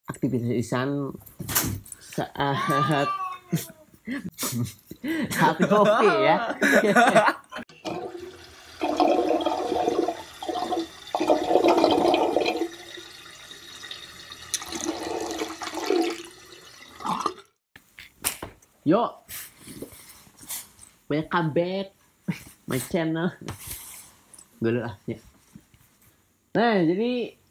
Aktivitas Ihsan saat saat kopi ya. Yo, welcome back my channel. Dulu ya. Nah, jadi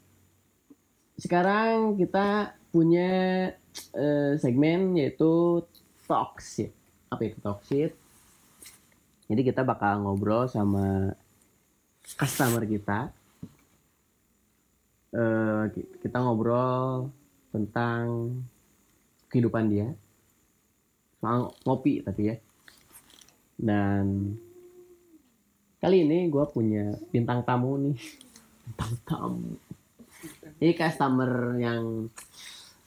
sekarang kita punya segmen yaitu talk shit. Apa itu talk shit? Jadi kita bakal ngobrol sama customer kita. Kita ngobrol tentang kehidupan dia. Soal ngopi tapi ya. Dan kali ini gue punya bintang tamu nih. Bintang tamu. Ini customer yang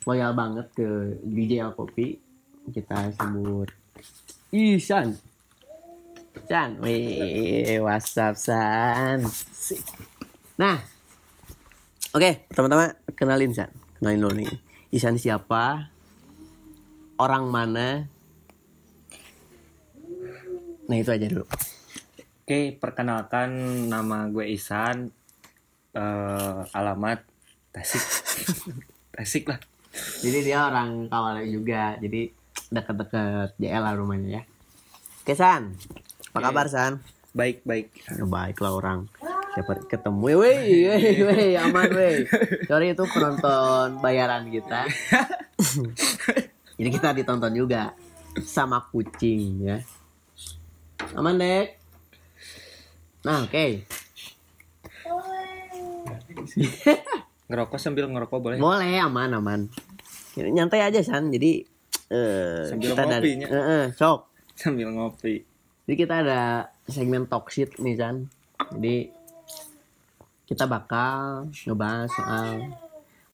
loyal banget ke DJL Kopi. Kita sebut Ihsan. San, wih, what's up, San? Nah, oke, pertama-tama kenalin, San. Kenalin lo nih. Ihsan siapa? Orang mana? Nah, itu aja dulu. Oke, perkenalkan nama gue Ihsan. Alamat Tasik. Tasik lah. Jadi dia orang Kawalnya juga. Jadi dekat-dekat JL lah rumahnya ya. Oke, San. Apa kabar, San? Baik. Baik lah orang. Siapa ketemu? Weh, aman weh. Sorry itu penonton bayaran kita. Jadi kita ditonton juga sama kucing ya. Aman, Dek. Nah, oke. Ngerokok sambil ngerokok boleh? Boleh, aman. Nyantai aja, San. Jadi sambil kita ngopinya. sok. Sambil ngopi. Jadi kita ada segmen talk shit nih, San. Jadi kita bakal ngebahas soal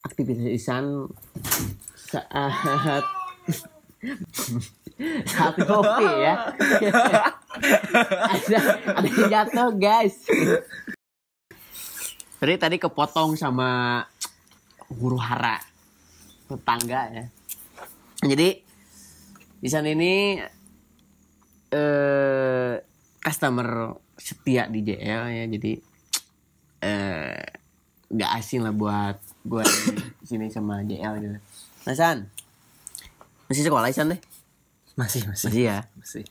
aktivitas Ihsan saat saat kopi ya. ada yang jatuh, guys. Jadi tadi kepotong sama huru hara tetangga ya. Jadi Ihsan ini customer setia di JL ya. Jadi nggak asing lah buat gue di sini sama JL gitu. Nah, San, masih sekolah Ihsan deh? Masih ya. Masih.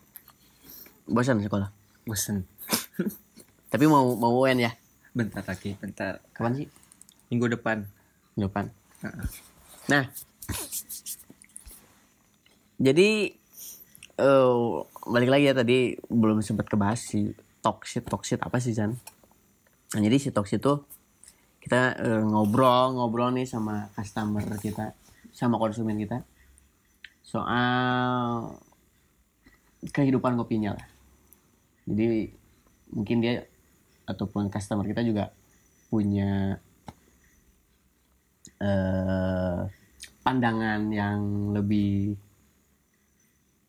Bosan sekolah? Bosen. Tapi mau UN ya? Bentar. Kapan sih? Minggu depan. Nah, jadi balik lagi ya, tadi belum sempat kebahas si talk shit apa sih, San? Nah, jadi si talk shit tuh kita ngobrol nih sama customer kita, sama konsumen kita soal kehidupan kopinya lah. Jadi mungkin dia ataupun customer kita juga punya pandangan yang lebih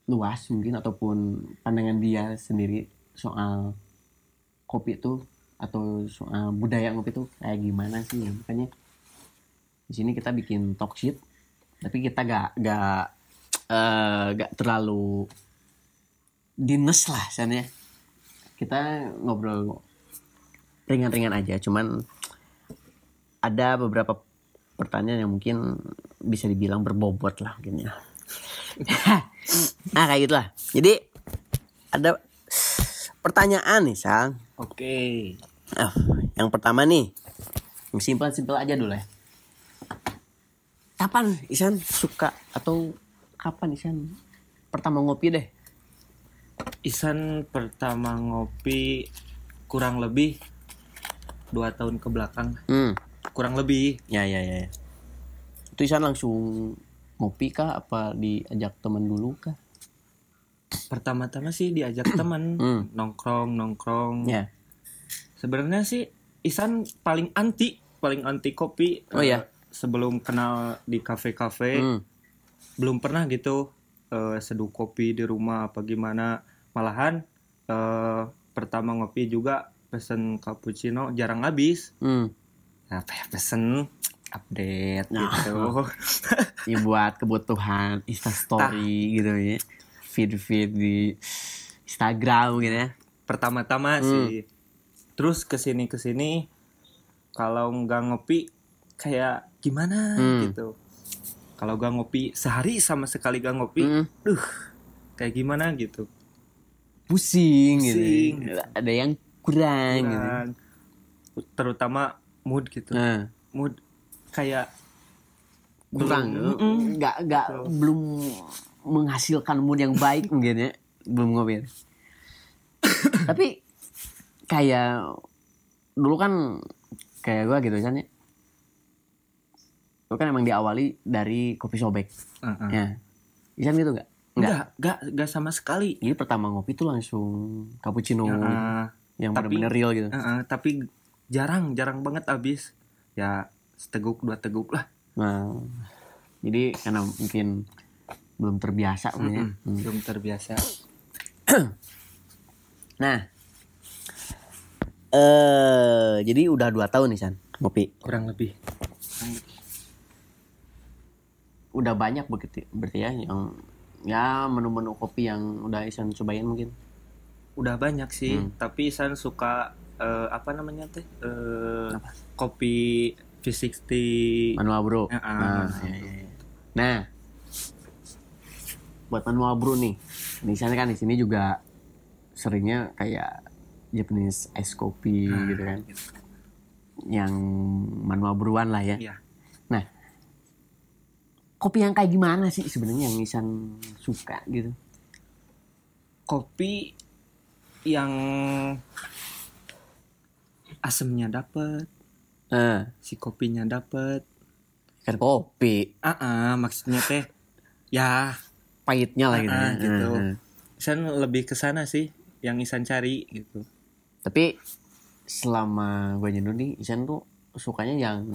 luas mungkin, ataupun pandangan dia sendiri soal kopi itu atau soal budaya ngopi itu kayak gimana sih ya. Makanya di sini kita bikin talk shit, tapi kita gak terlalu dinas lah sana. Kita ngobrol ringan-ringan aja, cuman ada beberapa pertanyaan yang mungkin bisa dibilang berbobot lah mungkin ya. Nah, kayak gitulah. Jadi ada pertanyaan nih, Sang. Oke. Yang pertama nih, yang simpel aja dulu ya. Kapan Ihsan suka, atau kapan Ihsan pertama ngopi deh? Ihsan pertama ngopi kurang lebih 2 tahun ke belakang. Kurang lebih. Ya. Itu Ihsan langsung ngopi kah, apa diajak teman dulu kah? Pertama-tama sih diajak teman. Nongkrong. Ya. Sebenarnya sih Ihsan paling anti kopi. Oh ya. Sebelum kenal di kafe-kafe, belum pernah gitu seduh kopi di rumah apa gimana. Malahan pertama ngopi juga pesen cappuccino jarang habis. Apa ya, pesen update Nah. gitu. Ya buat kebutuhan Instastory gitu ya. Feed di Instagram gitu ya. Pertama-tama sih. Terus kesini kalau nggak ngopi kayak gimana gitu. Kalau nggak ngopi sehari sama sekali nggak ngopi, kayak gimana gitu. Pusing gitu. Pusing. Ada yang kurang gitu. Terutama mood gitu. Mood kayak kurang, nggak belum menghasilkan mood yang baik mungkin ya, belum ngopi. Tapi kayak dulu kan kayak gue gitu kan ya, gue kan emang diawali dari kopi sobek. Ya, Isan gitu nggak? Nggak sama sekali. Jadi pertama ngopi tuh langsung cappuccino yang benar-benar real gitu. Tapi jarang banget habis. Ya seteguk 2 teguk lah. Nah, jadi karena mungkin belum terbiasa ya. Belum terbiasa. Nah, jadi udah 2 tahun nih San ngopi. Kurang lebih. Udah banyak berarti ya yang ya menu-menu kopi yang udah Isan cobain mungkin. Udah banyak sih, tapi Isan suka apa namanya teh? Kopi V60 manual brew. Nah, buat manual brew nih. Misalnya kan di sini juga seringnya kayak Japanese ice coffee gitu kan. Yang manual brewan lah ya. Iya. Nah, kopi yang kayak gimana sih sebenarnya yang Isan suka gitu? Kopi yang asemnya dapet, si kopinya dapet. Kan kopi. Maksudnya teh ya pahitnya lah gitu. Gitu. Isan lebih ke sana sih yang Isan cari gitu. Tapi selama gue nyeduh nih, Isan tuh sukanya yang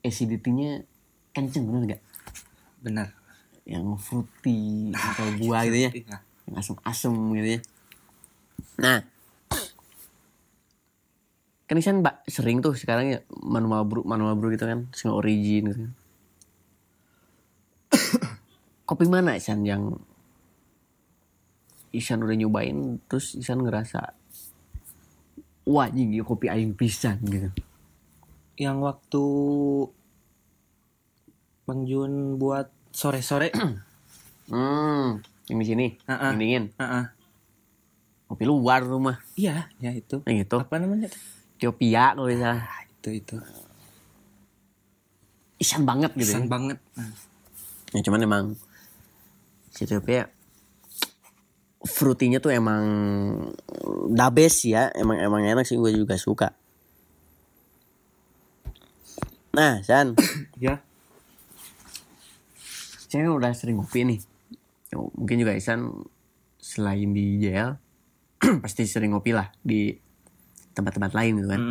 acidity-nya kenceng, bener gak? Bener. Yang fruity atau buah gitu ya. Yang asem-asem gitu ya. Nah, kan Isan sering tuh sekarang ya manual brew gitu kan, single origin gitu. Kopi mana Isan yang Isan udah nyobain terus Isan ngerasa wah ini kopi aing pisan gitu? Yang waktu Bang Jun buat sore-sore. Yang di sini, yang dingin. Kopi luar rumah. Iya, ya itu. Yang itu. Apa namanya? Ethiopia kalau misalnya. Itu. Isan banget gitu. Isan banget. Ya cuman emang si Ethiopia fruitynya tuh emang the best ya. Emang enak sih, gue juga suka. Nah, San. Ya. Saya kan udah sering ngopi nih. Mungkin juga Isan selain di JL pasti sering ngopi lah di tempat-tempat lain gitu kan.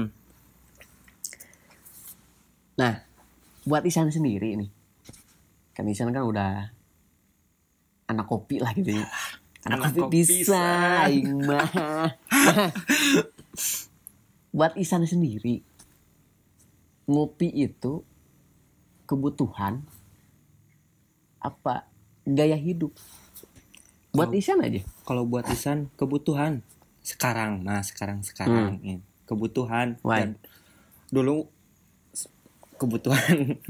Nah, buat Isan sendiri nih. Kan Isan kan udah anak kopi lah gitu ya. Anak kopi bisa, aing mah. Buat Isan sendiri, ngopi itu kebutuhan apa gaya hidup? Buat Isan aja. Kalau buat Isan kebutuhan sekarang ya. Kebutuhan. Why? Dan dulu kebutuhan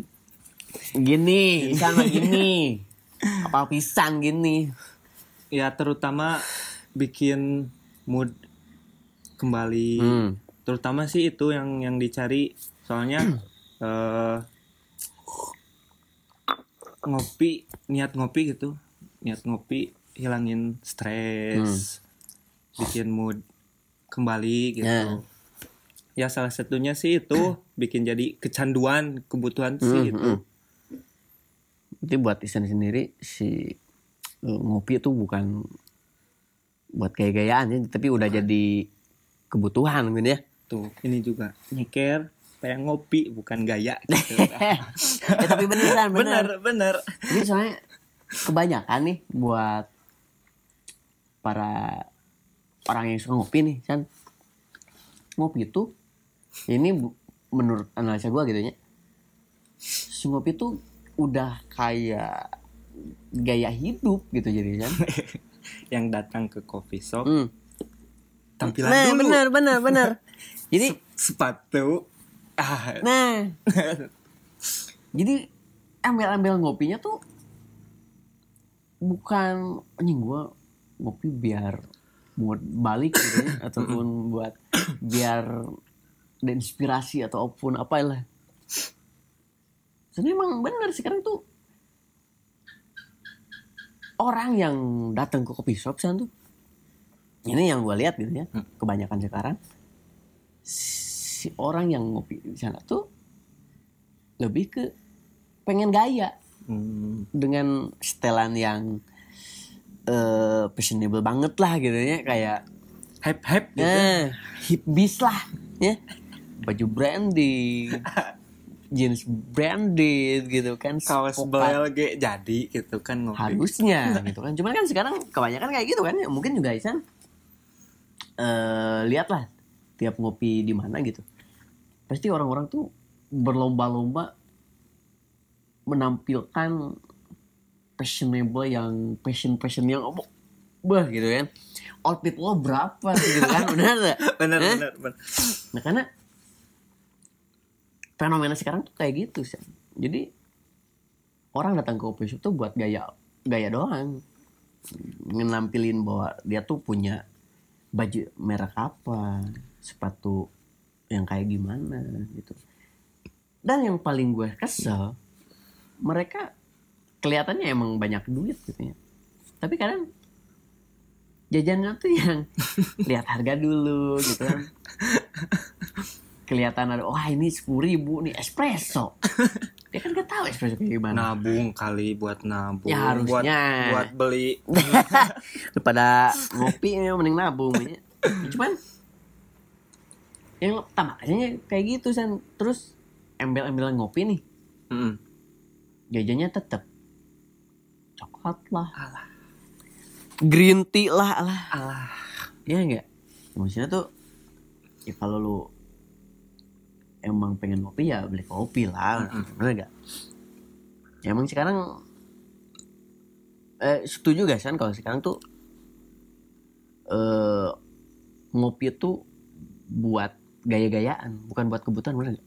gini, Isan mah gini. Apa pisang gini. Ya terutama bikin mood kembali. Terutama sih itu yang dicari. Soalnya niat ngopi hilangin stres, bikin mood kembali gitu. Ya salah satunya sih itu bikin jadi kecanduan, kebutuhan sih itu. Jadi buat Isan sendiri si ngopi itu bukan buat gaya-gayaan ya, tapi udah jadi kebutuhan gitu ya. Tuh, ini juga nyeker kayak ngopi bukan gaya gitu. Tapi bener. Jadi soalnya kebanyakan nih buat para orang yang suka ngopi nih kan, ngopi itu ini menurut analisa gue gitu ya, si ngopi tuh udah kayak gaya hidup gitu jadi kan. Yang datang ke coffee shop tampilan Nah, dulu. benar. Jadi sepatu. Nah. Jadi ambil ngopinya tuh bukan anjing gua ngopi biar buat balik gitu ya, ataupun buat biar ada inspirasi atau apapun apalah. Sebenarnya emang benar sekarang tuh orang yang datang ke coffee shop tuh ini yang gue lihat gitu ya, kebanyakan sekarang si orang yang ngopi di sana tuh lebih ke pengen gaya dengan setelan yang fashionable banget lah gitu ya, kayak hype gitu. hipbis lah ya, baju branded, jeans branded gitu kan, kaos belel ge jadi gitu kan ngopi. Harusnya gitu kan, cuman kan sekarang kebanyakan kayak gitu kan ya. Mungkin juga Isan lihatlah tiap ngopi di mana gitu, pasti orang-orang tuh berlomba-lomba menampilkan fashionable yang fashion yang bah gitu kan, outfit lo berapa gitu kan. benar. Nah karena fenomena sekarang tuh kayak gitu sih. Jadi orang datang ke coffee shop tuh buat gaya doang, menampilin bahwa dia tuh punya baju merek apa, sepatu yang kayak gimana gitu. Dan yang paling gue kesel, mereka kelihatannya emang banyak duit gitu ya, tapi kadang jajannya tuh yang lihat harga dulu gitu kan. Kelihatan ada, wah ini 10.000 nih espresso. Dia kan gak tahu espresso kayak gimana. Nabung kali, buat nabung. Ya harusnya. Buat beli. Daripada ngopi mending nabung. Cuman yang tamaknya kayak gitu San. Terus embel-embelan ngopi nih. Jajannya tetap coklat lah. Alah. Green tea lah. Alah. Iya enggak? Maksudnya tuh ya kalau lu emang pengen kopi ya beli kopi lah, bener gak? Ya emang sekarang setuju gak San kalau sekarang tuh ngopi tuh buat gaya-gayaan, bukan buat kebutuhan, bener gak?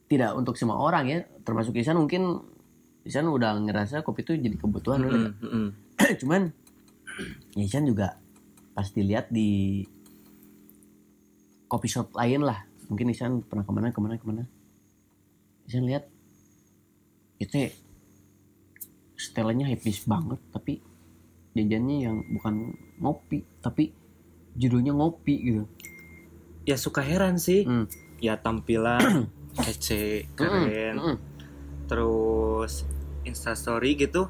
Tidak untuk semua orang ya, termasuk Isan. Mungkin Isan udah ngerasa kopi tuh jadi kebutuhan, bener gak? Cuman ya Isan juga pasti lihat di coffee shop lain lah. Mungkin Isan pernah kemana. Isan lihat itu setelannya hipis banget, tapi jajannya yang bukan ngopi, tapi judulnya ngopi gitu. Ya suka heran sih. Ya tampilan kece, keren. Terus Instastory gitu,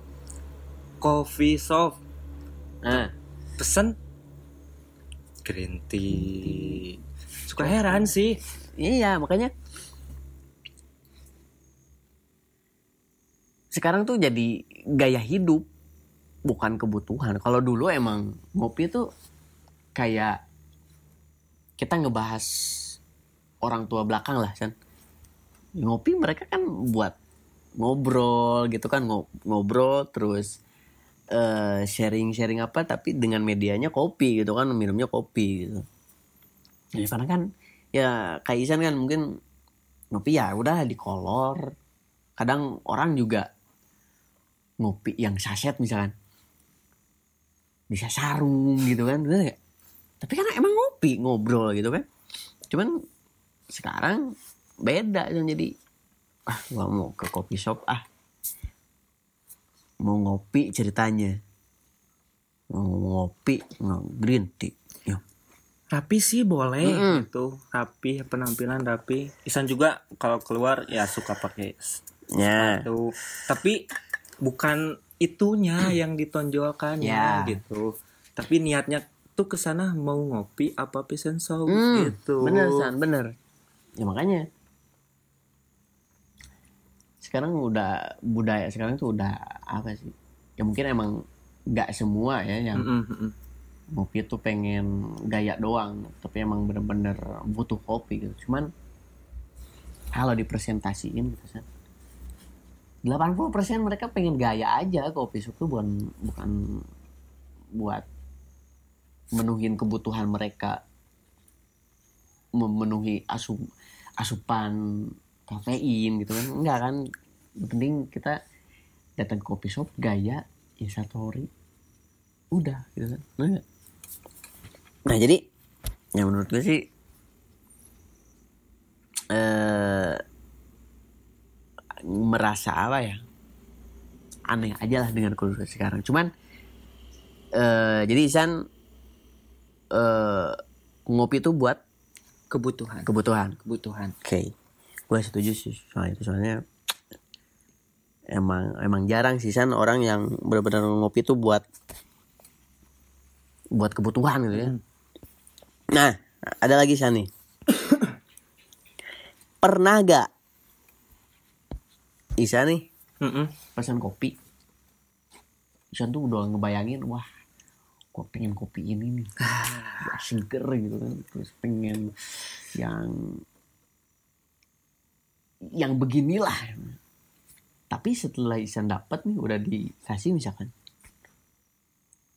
coffee shop. Pesen green tea. Suka heran sih. Iya, makanya sekarang tuh jadi gaya hidup, bukan kebutuhan. Kalau dulu emang ngopi tuh kayak kita ngebahas orang tua belakang lah San. Ngopi mereka kan buat ngobrol gitu kan, ngobrol terus sharing apa, tapi dengan medianya kopi gitu kan, minumnya kopi gitu. Ya karena kan ya kayak Isan kan mungkin ngopi ya udah di kolor. Kadang orang juga ngopi yang saset misalkan, bisa sarung gitu kan, bener gak? Tapi kan emang ngopi, ngobrol gitu kan. Cuman sekarang beda kan, jadi gak mau ke coffee shop, mau ngopi ceritanya, mau ngopi green tea. Rapi sih boleh gitu, rapi, penampilan rapi. Isan juga kalau keluar ya suka pakai sepatu, tapi bukan itunya yang ditonjolkan gitu. Tapi niatnya tuh kesana mau ngopi apa pesen show gitu. Bener San, bener. Ya makanya sekarang udah budaya sekarang tuh udah apa sih? Ya mungkin emang nggak semua ya yang ngopi tuh pengen gaya doang, tapi emang bener-bener butuh kopi gitu. Cuman kalau dipresentasiin gitu kan 80% mereka pengen gaya aja. Kopi shop tuh bukan buat menuhin kebutuhan mereka, memenuhi asupan kafein gitu kan, enggak kan. Penting kita datang ke kopi shop gaya instastory udah gitu kan. Nah jadi ya menurut gue sih merasa apa ya, aneh aja lah dengan kondisi sekarang. Cuman jadi Isan ngopi itu buat kebutuhan. Oke. Gue setuju sih soal itu, soalnya emang jarang sih San orang yang benar-benar ngopi itu buat kebutuhan gitu ya. Nah, ada lagi San nih. Pernah gak Isan nih pesan kopi, Isan tuh udah ngebayangin, wah gue pengen kopi ini nih, seger gitu kan, terus pengen yang beginilah. Tapi setelah Isan dapat nih, udah dikasih misalkan,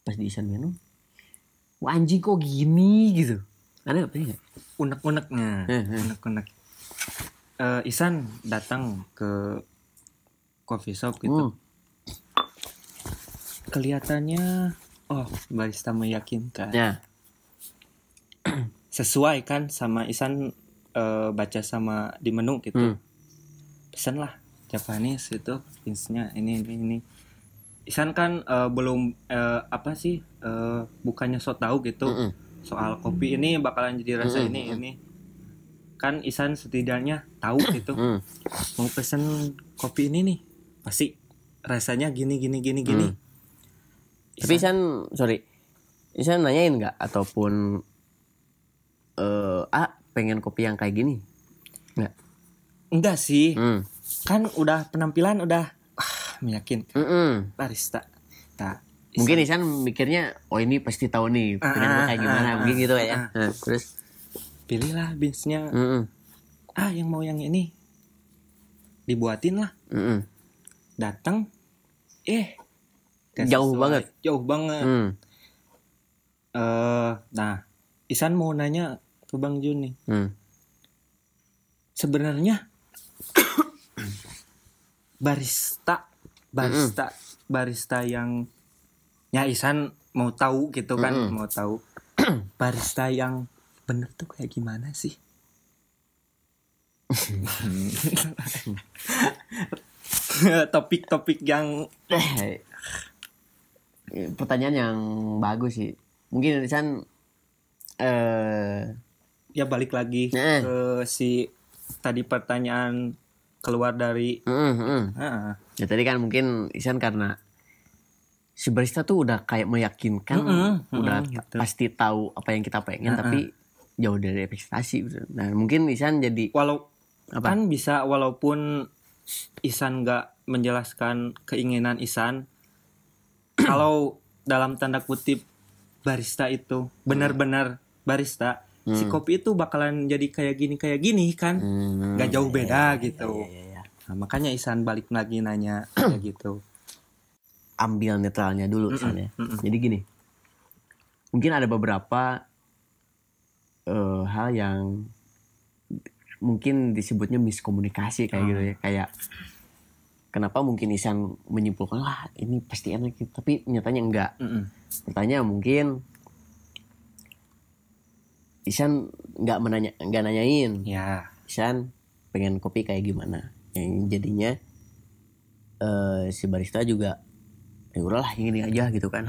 pas di Isan minum, wah anjing kok gini gitu, ada apa ya? Unek-uneknya. Unek-unek. Isan datang ke coffee shop gitu. Kelihatannya barista meyakinkan. Ya. Sesuai kan sama Isan baca sama di menu gitu. Pesan lah Japanese itu, beansnya ini. Isan kan belum bukannya so tahu gitu soal kopi ini bakalan jadi rasa ini. Kan Isan setidaknya tahu gitu. Mau pesen kopi ini nih, pasti rasanya gini. Tapi Isan nanyain nggak, ataupun pengen kopi yang kayak gini? Nggak? Enggak sih. Kan udah penampilan udah meyakinkan barista. Mungkin Isan mikirnya, oh ini pasti tahu nih pengen kayak gimana, mungkin gitu ya. Terus pilihlah beansnya. Yang mau yang ini dibuatin lah. Datang jauh banget. Nah, Isan mau nanya ke Bang Jun nih. Sebenarnya barista yang Isan mau tahu gitu kan, mau tahu barista yang bener tuh kayak gimana sih? Topik-topik yang pertanyaan yang bagus sih. Mungkin Isan ya balik lagi ke si tadi pertanyaan keluar dari ya tadi kan mungkin Isan karena si barista tuh udah kayak meyakinkan, udah gitu. Pasti tahu apa yang kita pengen, tapi jauh dari ekspektasi. Nah mungkin Isan jadi kan bisa, walaupun Isan nggak menjelaskan keinginan Isan, kalau dalam tanda kutip barista itu benar-benar barista, si kopi itu bakalan jadi kayak gini kan, nggak jauh beda gitu. Nah, makanya Isan balik lagi nanya kayak gitu. Ambil netralnya dulu misalnya. Jadi gini, mungkin ada beberapa hal yang mungkin disebutnya miskomunikasi kayak gitu ya. Kayak kenapa mungkin Isan menyimpulkan wah ini pasti enak, tapi nyatanya enggak. Pertanyaan mungkin Isan nggak nanyain. Ya. Isan pengen kopi kayak gimana. Yang jadinya si barista juga ya udahlah ini aja gitu kan.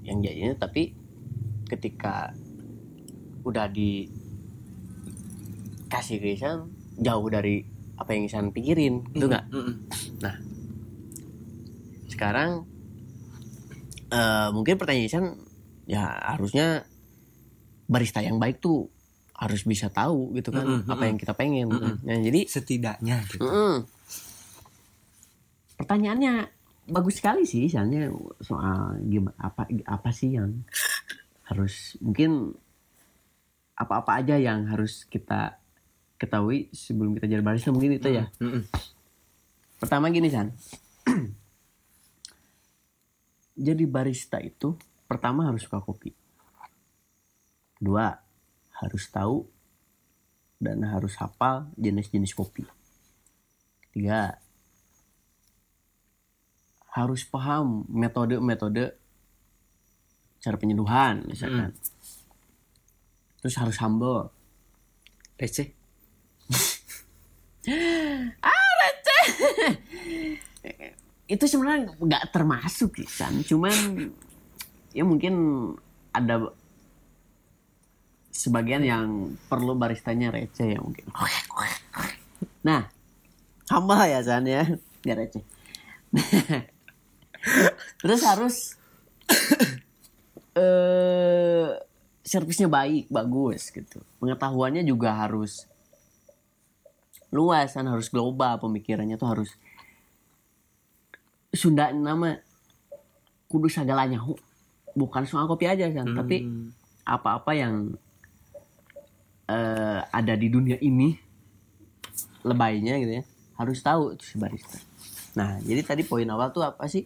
Yang jadinya, tapi ketika udah dikasih ke Isan jauh dari apa yang Isan pikirin, itu nggak? Nah, sekarang mungkin pertanyaan Isan ya harusnya barista yang baik tuh harus bisa tahu gitu kan apa yang kita pengen. Nah, jadi setidaknya gitu. Pertanyaannya bagus sekali sih, misalnya soal gimana apa sih yang harus, mungkin apa-apa aja yang harus kita ketahui sebelum kita jadi barista mungkin itu ya. Pertama gini San. Jadi barista itu pertama harus suka kopi. Kedua, harus tahu dan harus hafal jenis-jenis kopi. Ketiga, harus paham metode-metode cara penyeduhan misalkan. Terus harus humble. Receh. Receh. Itu sebenarnya nggak termasuk kan, cuman ya mungkin ada sebagian yang perlu baristanya receh ya mungkin. Nah, humble ya San ya, nggak receh. Terus harus servisnya bagus gitu. Pengetahuannya juga harus luas kan, harus global, pemikirannya tuh harus Sunda nama kudu sagalanya, bukan soal kopi aja kan, tapi apa-apa yang ada di dunia ini lebaynya gitu ya, harus tahu tuh si barista. Nah, jadi tadi poin awal tuh apa sih?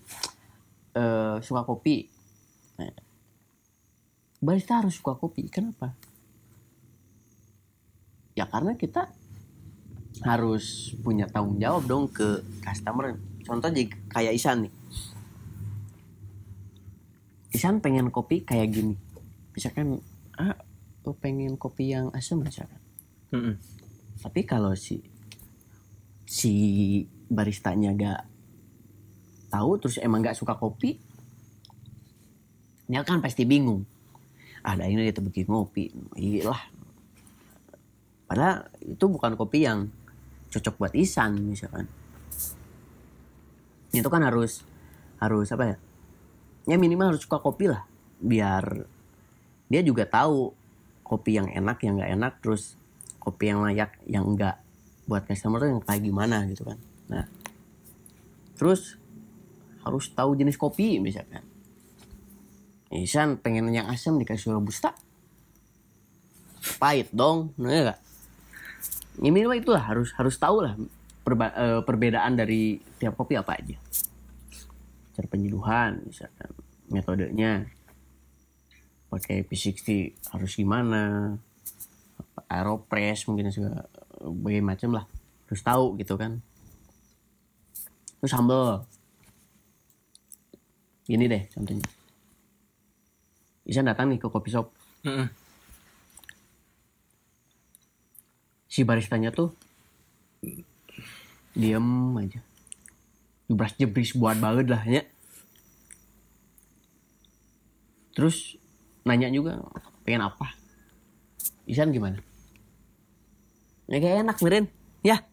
Suka kopi. Nah, barista harus suka kopi. Kenapa? Ya karena kita harus punya tanggung jawab dong ke customer. Contoh kayak Isan nih. Isan pengen kopi kayak gini. Misalkan, lo pengen kopi yang asam misalkan. Tapi kalau si baristanya gak tahu, terus emang gak suka kopi, dia kan pasti bingung. Ada ini dia bikin ngopi, iyalah. Padahal itu bukan kopi yang cocok buat Isan misalkan. Itu kan harus apa ya? Ya minimal harus suka kopi lah, biar dia juga tahu kopi yang enak, yang nggak enak, terus kopi yang layak, yang enggak buat customer tuh yang kayak gimana gitu kan. Nah, terus harus tahu jenis kopi misalkan. Isan pengen yang asam dikasih robusta, pahit dong, nah ya gak? Ya minimal itulah harus tahu lah perbedaan dari tiap kopi apa aja. Cara penyeduhan misalkan, metodenya pakai P60 harus gimana, Aeropress mungkin juga berbagai macam lah, harus tahu gitu kan. Terus humble. Gini deh contohnya, Isan datang nih ke kopi shop. Si baristanya tuh diem aja, jebris buat banget lah ya. Terus nanya juga pengen apa, Isan gimana? Ya kayak enak mirin ya.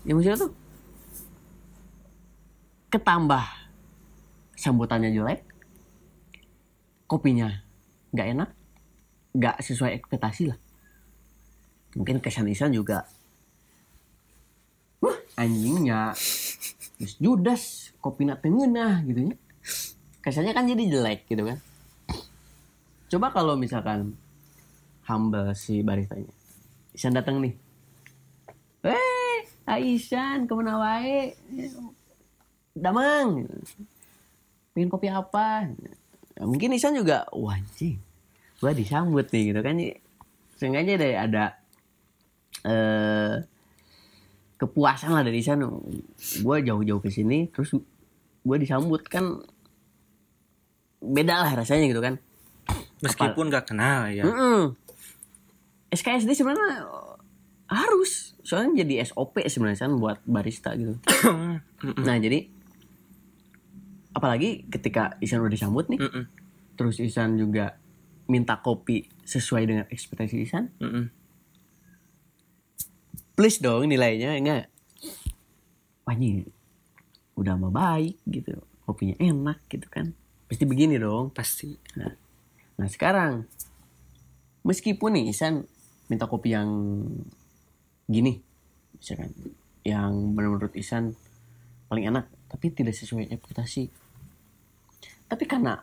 Ya maksudnya tuh ketambah sambutannya jelek, kopinya gak enak, gak sesuai ekspektasi lah. Mungkin kesan Isan juga anjingnya judas kopi nak tengenah gitu ya. Kesannya kan jadi jelek gitu kan. Coba kalau misalkan humble si baristanya, Isan datang nih, Aisan kemana wae, damang pengen kopi apa. Ya, mungkin Isan juga wah anjing gua disambut nih gitu kan. Sengaja deh ada kepuasan lah dari Isan. Gue jauh-jauh ke sini terus gue disambut kan, beda lah rasanya gitu kan. Meskipun gak kenal ya. SKSD sebenarnya harus, soalnya jadi SOP sebenarnya kan buat barista gitu. Nah jadi apalagi ketika Isan udah disambut nih, terus Isan juga minta kopi sesuai dengan ekspektasi Isan, please dong nilainya enggak. Wah ini udah mah baik gitu, kopinya enak gitu kan, pasti begini dong Pasti. Nah sekarang meskipun nih Isan minta kopi yang gini misalkan, yang menurut Isan paling enak tapi tidak sesuai ekspektasi, tapi karena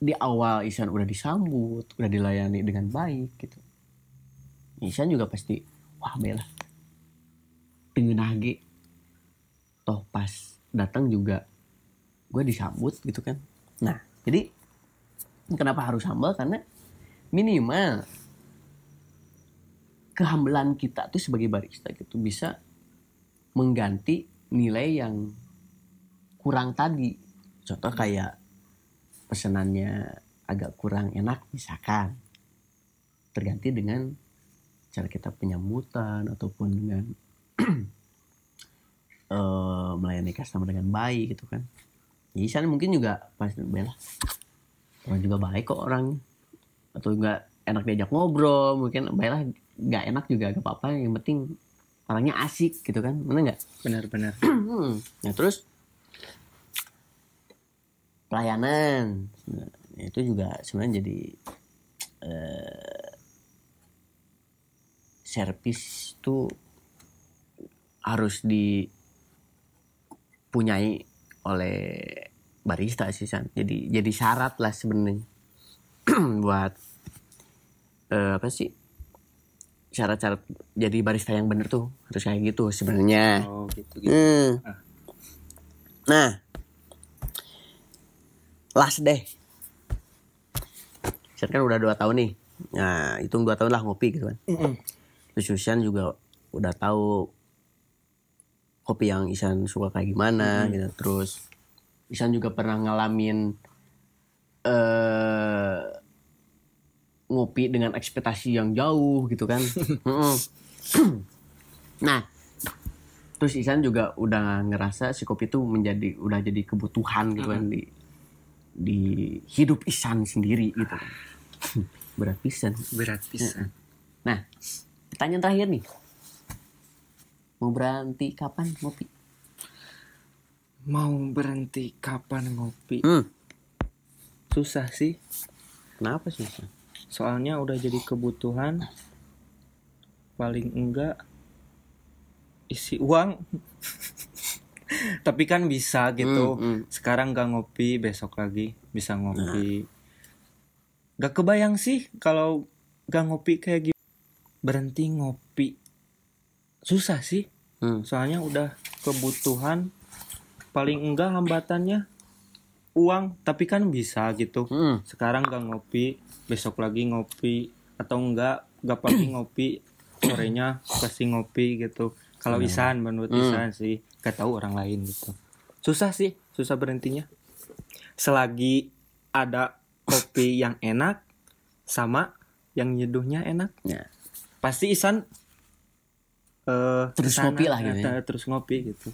di awal Isan udah disambut, udah dilayani dengan baik gitu, Isan juga pasti wah bela tengenah ge toh pas datang juga gue disambut gitu kan. Nah jadi kenapa harus humble, karena minimal kehambelan kita tuh sebagai barista gitu bisa mengganti nilai yang kurang tadi. Contoh kayak pesenannya agak kurang enak misalkan, terganti dengan cara kita penyambutan ataupun dengan melayani customer dengan baik gitu kan. Jadi sana mungkin juga pas bela orang juga baik kok orangnya, atau enggak enak diajak ngobrol, mungkin bela nggak enak juga gak apa-apa, yang penting orangnya asik gitu kan, bener nggak? Benar-benar. Nah terus pelayanan, nah, itu juga sebenarnya jadi servis itu harus dipunyai oleh barista sih San. Jadi syarat lah sebenarnya buat apa sih, syarat-syarat jadi barista yang bener tuh harus kayak gitu sebenarnya. Oh gitu. Nah last deh, Susan kan udah 2 tahun nih. Nah hitung 2 tahun lah ngopi gitu kan. Terus Susan juga udah tahu kopi yang Isan suka kayak gimana gitu. Terus Isan juga pernah ngalamin ngopi dengan ekspektasi yang jauh gitu kan. Nah terus Isan juga udah ngerasa si kopi itu udah jadi kebutuhan gitu kan di hidup Isan sendiri gitu kan. Berat pisan. Nah pertanyaan terakhir nih, mau berhenti kapan ngopi? Mau berhenti kapan ngopi? Susah sih. Kenapa sih? Soalnya udah jadi kebutuhan. Paling enggak isi uang. Tapi kan bisa gitu. Sekarang gak ngopi, besok lagi bisa ngopi. Gak kebayang sih kalau gak ngopi kayak gitu. Berhenti ngopi susah sih. Soalnya udah kebutuhan. Paling enggak hambatannya uang, tapi kan bisa gitu. Sekarang gak ngopi, besok lagi ngopi, atau enggak pagi ngopi, sorenya pasti ngopi gitu. Kalau Isan, menurut Isan sih, gak tahu orang lain gitu. Susah sih, susah berhentinya. Selagi ada kopi yang enak sama yang nyeduhnya enak, pasti Isan terus kesana, ngopi lah gitu ya. Terus ngopi gitu.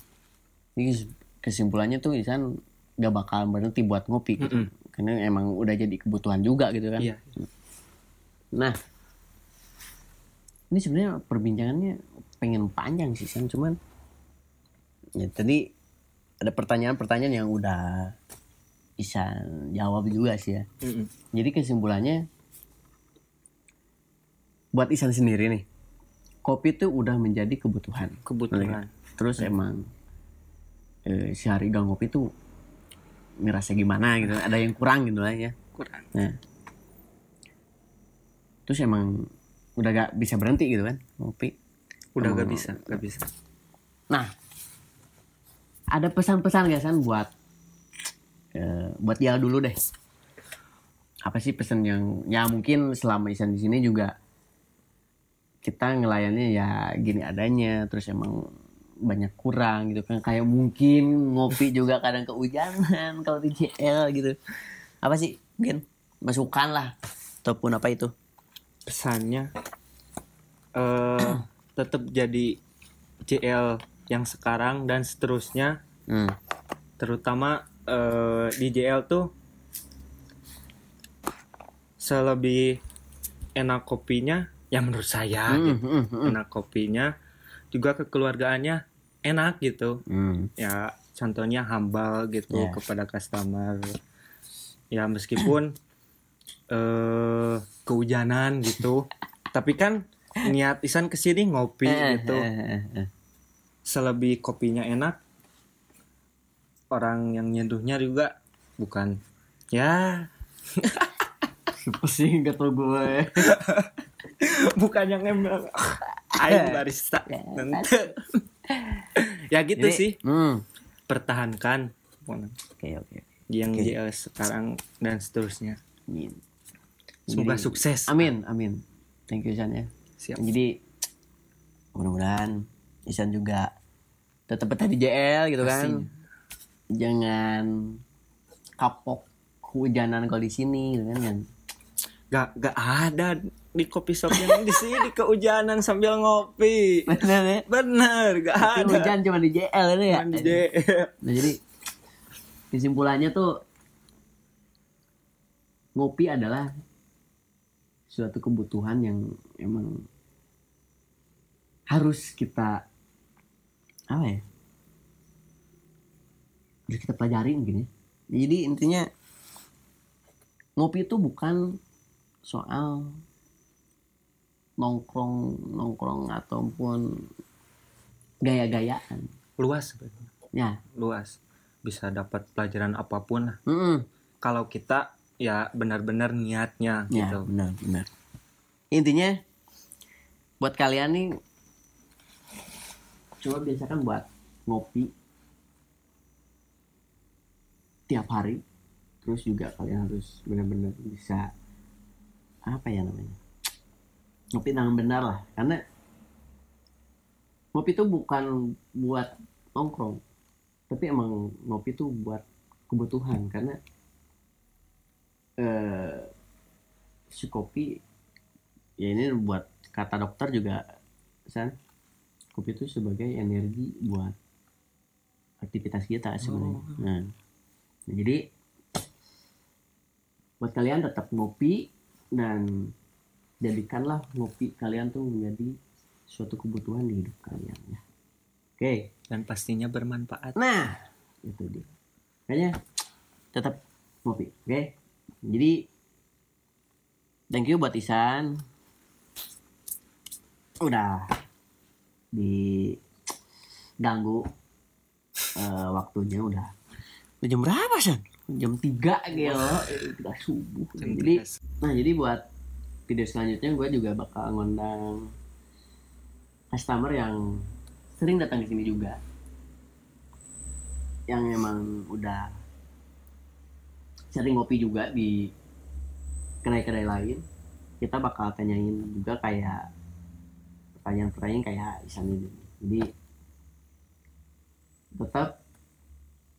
Jadi kesimpulannya tuh Isan gak bakal berhenti buat ngopi gitu. Karena emang udah jadi kebutuhan juga gitu kan. Iya. Nah ini sebenarnya perbincangannya pengen panjang sih San, cuman ya tadi ada pertanyaan-pertanyaan yang udah Isan jawab juga sih ya. Jadi kesimpulannya buat Isan sendiri nih, kopi tuh udah menjadi kebutuhan. Terus emang sehari gak ngopi tuh ngerasa gimana gitu, ada yang kurang gitu lah ya. Nah terus emang udah gak bisa berhenti gitu kan ngopi, udah gak bisa. Nah ada pesan-pesan gak San buat dia dulu deh, apa sih pesan yang ya mungkin selama Isan di sini juga kita ngelayannya ya gini adanya, terus emang banyak kurang gitu kan, kayak mungkin ngopi juga kadang kehujanan kalau di JL gitu. Apa sih Gen, masukan lah ataupun apa itu pesannya? Tetap jadi JL yang sekarang dan seterusnya. Terutama di JL tuh selebih enak kopinya ya menurut saya gitu. Enak kopinya juga, kekeluargaannya enak gitu. Ya contohnya humble gitu kepada customer. Ya meskipun kehujanan gitu, tapi kan niat Isan kesini ngopi gitu. Selebih kopinya enak, orang yang nyeduhnya juga bukan ya pusing kata gue. bukan yang emang aing barista. Ya gitu Jadi, sih. Pertahankan Oke. yang JLS sekarang dan seterusnya. Amin. Semoga Jadi, sukses. Amin. Thank you Isan ya. Siap. Jadi mudah-mudahan Isan juga tetap betah di JL gitu kan. Pastinya. Jangan kapok kehujanan kalau di sini gitu kan. Gak ada di kopi shop yang di sini kehujanan sambil ngopi. Bener ya. Bener, gak Tapi ada. hujan cuma di JL ini ya. Cuman di JL. Nah jadi kesimpulannya tuh ngopi adalah suatu kebutuhan yang emang harus kita harus kita pelajari mungkin ya. Jadi intinya ngopi itu bukan soal nongkrong ataupun gaya-gayaan. Luas sebenarnya. Ya. Luas. Bisa dapat pelajaran apapun lah. Mm-mm. Kalau kita ya benar-benar niatnya Ya, gitu. benar. Intinya buat kalian nih coba biasakan buat ngopi tiap hari. Terus juga kalian harus benar-benar bisa ngopi dengan benar lah, karena ngopi itu bukan buat nongkrong, tapi emang ngopi itu buat kebutuhan, karena si kopi ya ini buat kata dokter juga San, kopi itu sebagai energi buat aktivitas kita sebenarnya. Nah, jadi buat kalian tetap ngopi dan jadikanlah ngopi kalian tuh menjadi suatu kebutuhan di hidup kalian ya. Oke. Dan pastinya bermanfaat. Nah, itu dia. Kayaknya tetap ngopi. Oke. Jadi thank you buat Isan. Udah diganggu waktunya udah jam berapa San? Jam 3 gitu. Udah subuh. Jadi buat video selanjutnya gue juga bakal ngundang customer yang sering datang di sini juga, yang emang udah sering ngopi juga di kedai-kedai lain. Kita bakal tanyain juga kayak pertanyaan-pertanyaan kayak Isan ini. Jadi tetap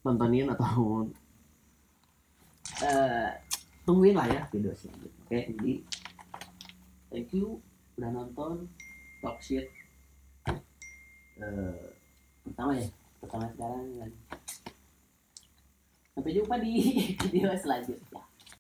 tontonin atau tungguin lah ya video selanjutnya. Oke, jadi thank you udah nonton Talk Shit pertama sekarang, dan sampai jumpa di video selanjutnya.